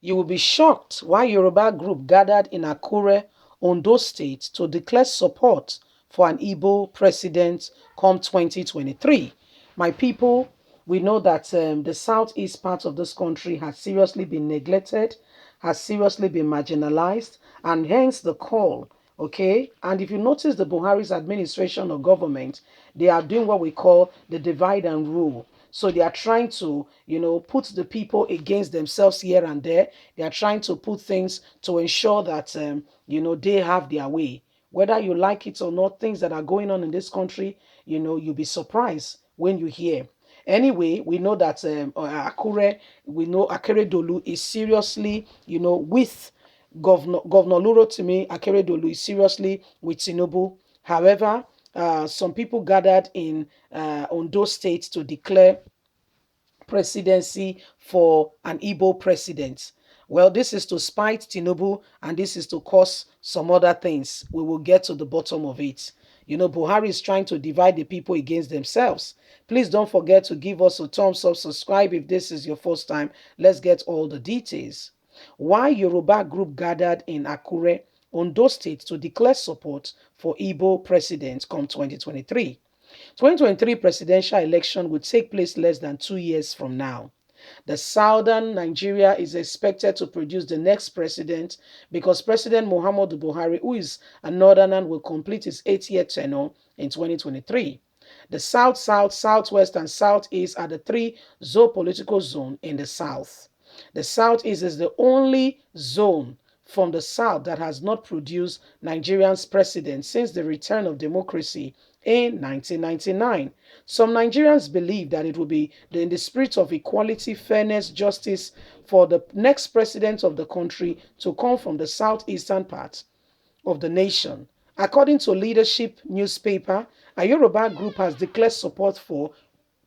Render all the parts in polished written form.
You will be shocked why Yoruba group gathered in Akure, Ondo State to declare support for an Igbo president come 2023. My people, we know that the southeast part of this country has seriously been neglected, has seriously been marginalized, and hence the call. Okay, and if you notice the Buhari's administration or government, they are doing what we call the divide and rule. So they are trying to, put the people against themselves here and there. They are trying to put things to ensure that, they have their way. Whether you like it or not, things that are going on in this country, you'll be surprised when you hear. Anyway, we know that Akure, we know Akere Dolu is seriously, with Governor Lurotimi Akeredolu is seriously with Tinubu. However, some people gathered in Ondo State to declare presidency for an Igbo president. Well, this is to spite Tinubu and this is to cause some other things. We will get to the bottom of it. Buhari is trying to divide the people against themselves. Please don't forget to give us a thumbs up, subscribe if this is your first time. Let's get all the details. Why Yoruba group gathered in Akure, Ondo State to declare support for Igbo president come 2023. 2023 presidential election will take place less than 2 years from now. The southern Nigeria is expected to produce the next president because President Muhammadu Buhari, who is a northerner, will complete his 8-year tenure in 2023. The South, South, Southwest, and Southeast are the three zoopolitical zones in the South. The Southeast is the only zone from the South that has not produced Nigerian's president since the return of democracy in 1999. Some Nigerians believe that it will be in the spirit of equality, fairness, justice for the next president of the country to come from the southeastern part of the nation. According to Leadership newspaper, a Yoruba group has declared support for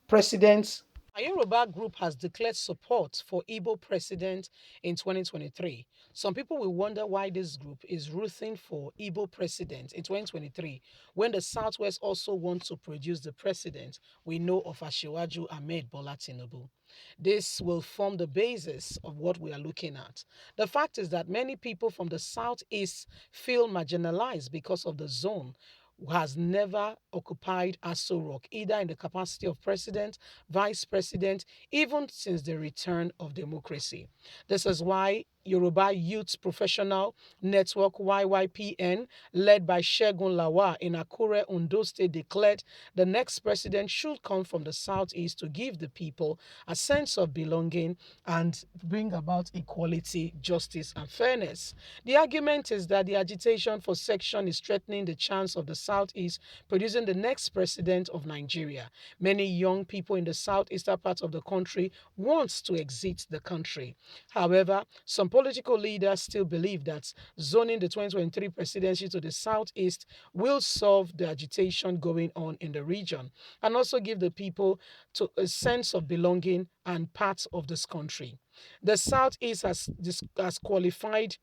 President a Yoruba group has declared support for Igbo president in 2023. Some people will wonder why this group is rooting for Igbo president in 2023 when the Southwest also wants to produce the president we know of Ashiwaju Ahmed Bola Tinubu. This will form the basis of what we are looking at. The fact is that many people from the Southeast feel marginalized because of the zone has never occupied Aso Rock, either in the capacity of president, vice president, even since the return of democracy. This is why Yoruba Youth Professional Network YYPN, led by Shegun Lawa in Akure, Ondo State, declared the next president should come from the southeast to give the people a sense of belonging and bring about equality, justice, and fairness. The argument is that the agitation for section is threatening the chance of the southeast producing the next president of Nigeria. Many young people in the southeastern part of the country want to exit the country. However, some political leaders still believe that zoning the 2023 presidency to the southeast will solve the agitation going on in the region and also give the people a sense of belonging and part of this country. The southeast has qualified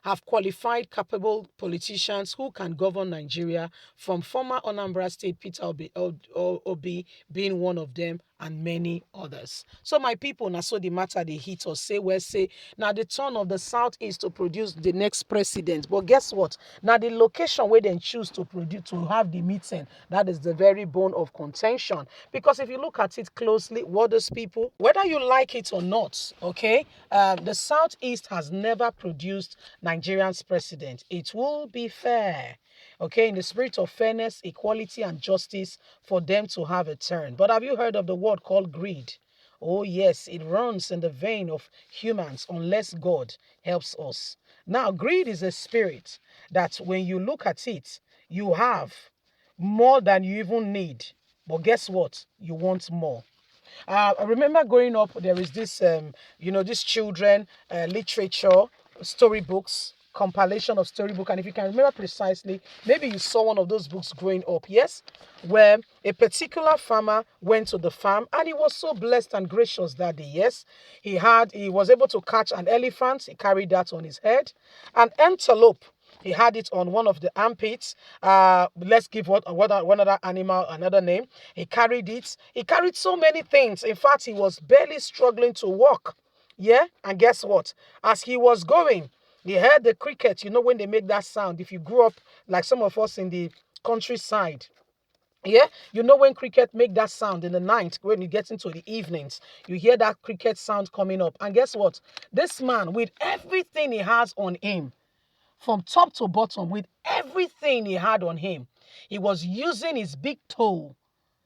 have qualified capable politicians who can govern Nigeria, from former Anambra State Peter Obi being one of them and many others. So my people, now so the matter they hit or say, well, say, now the turn of the Southeast to produce the next president. But guess what? Now the location where they choose to produce, to have the meeting, that is the very bone of contention. Because if you look at it closely, what those people, whether you like it or not, okay, the Southeast has never produced Nigerian's president. It will be fair, okay, in the spirit of fairness, equality, and justice for them to have a turn. But have you heard of the word called greed? Oh, yes, it runs in the vein of humans unless God helps us. Now, greed is a spirit that when you look at it, you have more than you even need. But guess what? You want more. I remember growing up, there is this, this children literature, storybooks, compilation of storybook. And if you can remember precisely, maybe you saw one of those books growing up, yes, where a particular farmer went to the farm and he was so blessed and gracious that day, yes. He was able to catch an elephant, he carried that on his head, an antelope. He had it on one of the armpits. Let's give one other animal another name. He carried it. He carried so many things. In fact, he was barely struggling to walk. Yeah, and guess what? As he was going, he heard the cricket. You know, when they make that sound, if you grew up like some of us in the countryside, yeah, you know when cricket make that sound in the night, when you get into the evenings, you hear that cricket sound coming up. And guess what? This man, with everything he has on him, from top to bottom, with everything he had on him, he was using his big toe.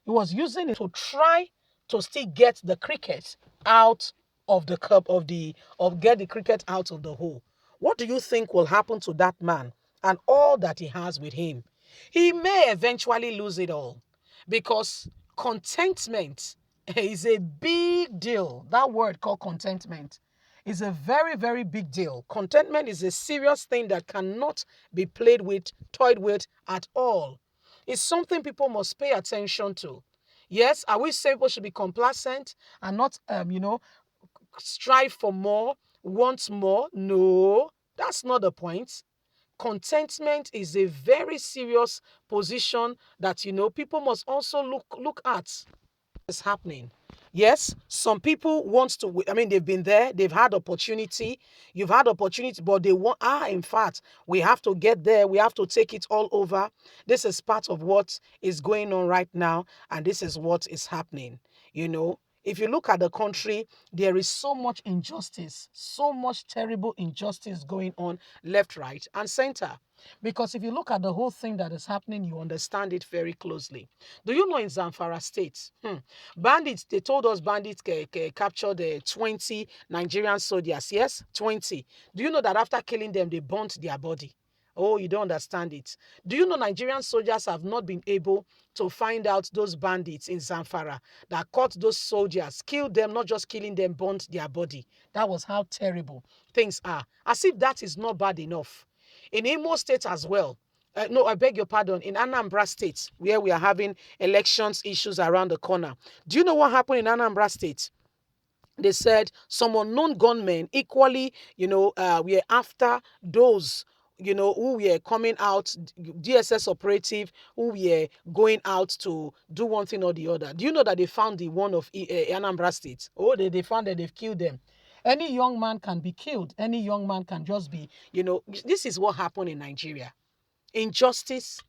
He was using it to try to still get the cricket out of the cup of get the cricket out of the hole. What do you think will happen to that man and all that he has with him? He may eventually lose it all because contentment is a big deal. That word called contentment is a very, very big deal. Contentment is a serious thing that cannot be played with, toyed with at all. It's something people must pay attention to. Yes, I wish people should be complacent and not, strive for more, want more. No, that's not the point. Contentment is a very serious position that, people must also look at. Is happening. Yes, some people want to, I mean, they've been there, they've had opportunity, you've had opportunity, but they want, in fact, we have to get there, we have to take it all over. This is part of what is going on right now, and this is what is happening. If you look at the country, there is so much injustice, so much terrible injustice going on left, right, and center. Because if you look at the whole thing that is happening, you understand it very closely. Do you know in Zamfara State, bandits, they told us bandits captured 20 Nigerian soldiers. Yes, 20. Do you know that after killing them, they burnt their body? Oh, you don't understand it. Do you know Nigerian soldiers have not been able to find out those bandits in Zamfara that caught those soldiers, killed them, not just killing them, burnt their body? That was how terrible things are. As if that is not bad enough. In Imo State as well, no, I beg your pardon, in Anambra State, where we are having elections issues around the corner. Do you know what happened in Anambra State? They said some unknown gunmen equally, were after those, who were coming out, DSS operative, who were going out to do one thing or the other. Do you know that they found the one of Anambra State? Oh, they found that they've killed them. Any young man can be killed. Any young man can just be, this is what happened in Nigeria. Injustice,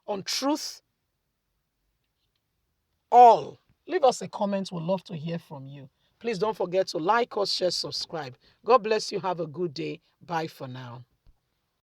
untruth, all. Leave us a comment. We'd love to hear from you. Please don't forget to like us, share, subscribe. God bless you. Have a good day. Bye for now.